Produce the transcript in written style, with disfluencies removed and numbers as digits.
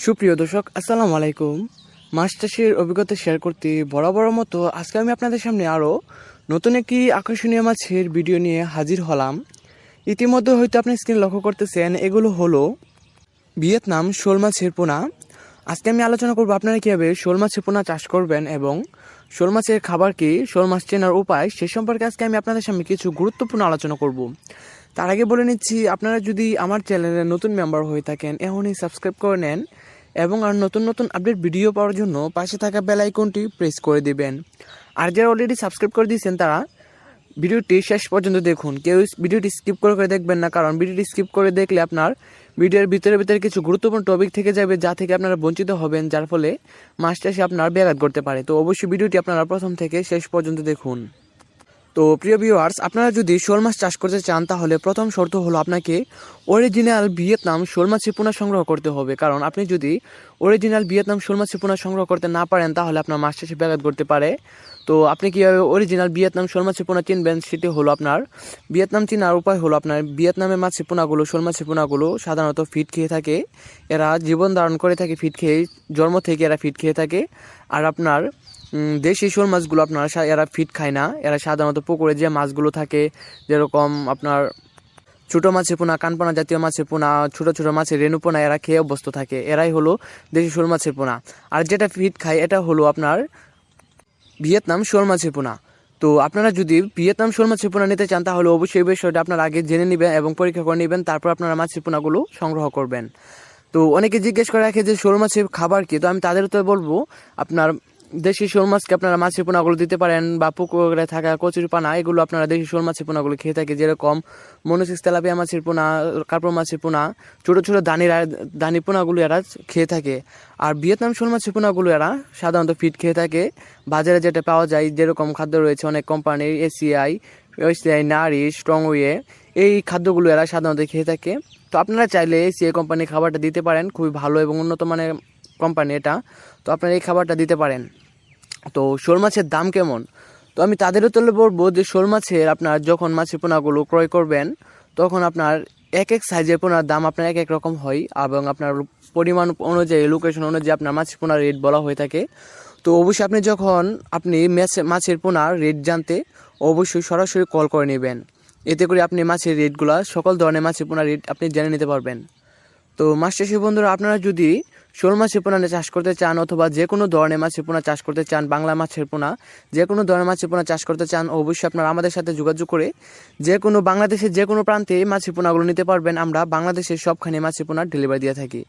সুপ্রিয় দর্শক, আসসালামু আলাইকুম। মাছ চাষের অভিজ্ঞতা শেয়ার করতে বরাবর মতো আজকে আমি আপনাদের সামনে আরও নতুন একটি আকর্ষণীয় মাছের ভিডিও নিয়ে হাজির হলাম। ইতিমধ্যে হয়তো আপনি স্ক্রিন লক্ষ্য করতেছেন, এগুলো হলো ভিয়েতনাম শোল মাছের পোনা। আজকে আমি আলোচনা করব আপনারা কীভাবে শোল মাছের পোনা চাষ করবেন এবং শোল মাছের খাবার কি, শোল মাছ চেনার উপায়, সে সম্পর্কে আজকে আমি আপনাদের সামনে কিছু গুরুত্বপূর্ণ আলোচনা করব। তার আগে বলে নিচ্ছি, আপনারা যদি আমার চ্যানেলের নতুন মেম্বার হয়ে থাকেন এখনই সাবস্ক্রাইব করে নেন এবং আর নতুন নতুন আপডেট ভিডিও পাওয়ার জন্য পাশে থাকা বেল আইকনটি প্রেস করে দিবেন। আর যারা অলরেডি সাবস্ক্রাইব করে দিয়েছেন তারা ভিডিওটি শেষ পর্যন্ত দেখুন, কেউ ভিডিওটি স্কিপ করে দেখবেন না, কারণ ভিডিওটি স্কিপ করে দেখলে আপনার ভিডিওর ভিতরে কিছু গুরুত্বপূর্ণ টপিক থেকে যাবে যা থেকে আপনারা বঞ্চিত হবেন, যার ফলে মাছ চাষে আপনার ব্যাঘাত করতে পারে। তো অবশ্যই ভিডিওটি আপনারা প্রথম থেকে শেষ পর্যন্ত দেখুন। তো প্রিয় ভিউয়ার্স, আপনারা যদি শোল মাছ চাষ করতে চান তাহলে প্রথম শর্ত হলো আপনাকে অরিজিনাল ভিয়েতনাম শোল মাছের পোনা সংগ্রহ করতে হবে। কারণ আপনি যদি অরিজিনাল ভিয়েতনাম শোল মাছের পোনা সংগ্রহ করতে না পারেন তাহলে আপনার মাছ চাষে ব্যাঘাত করতে পারে। তো আপনি কীভাবে অরিজিনাল ভিয়েতনাম শোল মাছের পোনা চিনবেন, সেটি হলো আপনার ভিয়েতনাম চিনার উপায় হলো আপনার ভিয়েতনামের মাছের পোনাগুলো, শোল মাছের পোনাগুলো সাধারণত ফিট খেয়ে থাকে। এরা জীবন ধারণ করে থাকে ফিট খেয়ে, জন্ম থেকে এরা ফিট খেয়ে থাকে। আর আপনার দেশি শোল মাছগুলো আপনার এরা ফিট খায় না, এরা সাধারণত পুকুরে যে মাছগুলো থাকে, যেরকম আপনার ছোটো মাছের পোনা, কানপোনা জাতীয় মাছের পোনা, ছোটো ছোটো মাছের রেণুপোনা, এরা খেয়ে অভ্যস্ত থাকে। এরাই হলো দেশি শোল মাছের পোনা। আর যেটা ফিট খায় এটা হলো আপনার ভিয়েতনাম শোল মাছের পোনা। তো আপনারা যদি ভিয়েতনাম শোল মাছের পোনা নিতে চান তাহলে অবশ্যই এই বিষয়টা আপনারা আগে জেনে নেবেন এবং পরীক্ষা করে নেবেন, তারপর আপনারা মাছের পোনাগুলো সংগ্রহ করবেন। তো অনেকে জিজ্ঞেস করে রাখে যে শোল মাছের খাবার কি, তো আমি তাদের তো বলবো আপনার দেশি শোল মাছকে আপনারা মাছের পোনাগুলো দিতে পারেন, বা পুকুরে থাকা কচুরিপানা, এগুলো আপনারা দেশি শোল মাছের পোনাগুলো খেয়ে থাকে, যেরকম মনোসিস তেলাপিয়া মাছের পোনা, কার্পো মাছের পোনা, ছোটো ছোটো দানি পোনাগুলো এরা খেয়ে থাকে। আর ভিয়েতনাম শোল মাছের পোনাগুলো এরা সাধারণত ফিট খেয়ে থাকে। বাজারে যেটা পাওয়া যায় যেরকম খাদ্য রয়েছে অনেক কোম্পানির, এসিআই, নারিশ, স্ট্রংওয়ে, এই খাদ্যগুলো এরা সাধারণত খেয়ে থাকে। তো আপনারা চাইলে এসিআই কোম্পানির খাবারটা দিতে পারেন, খুবই ভালো এবং উন্নত মানের কোম্পানি এটা। তো আপনারা এই খাবারটা দিতে পারেন। তো শোল মাছের দাম কেমন, তো আমি তাদেরও তুলে বলবো যে শোল মাছের আপনার যখন মাছের পোনাগুলো ক্রয় করবেন তখন আপনার এক এক সাইজের পোনার দাম আপনার এক এক রকম হয় এবং আপনার পরিমাণ অনুযায়ী, লোকেশন অনুযায়ী আপনার মাছের পোনার রেট বলা হয়ে থাকে। তো অবশ্যই আপনি মাছের পোনার রেট জানতে অবশ্যই সরাসরি কল করে নেবেন, এতে করে আপনি মাছের রেটগুলো, সকল ধরনের মাছের পোনার রেট আপনি জেনে নিতে পারবেন। তো মাছ চাষি বন্ধুরা, আপনারা যদি শোল মাছের পোনা চাষ করতে চান অথবা যে কোনো ধরনের মাছের পোনা চাষ করতে চান, বাংলা মাছের পোনা, যে কোনো ধরনের মাছের পোনা চাষ করতে চান, অবশ্যই আপনারা আমাদের সাথে যোগাযোগ করে যে কোনো বাংলাদেশের যে কোনো প্রান্তে মাছের পোনাগুলো নিতে পারবেন। আমরা বাংলাদেশের সবখানে মাছের পোনা ডেলিভারি দিয়ে থাকি।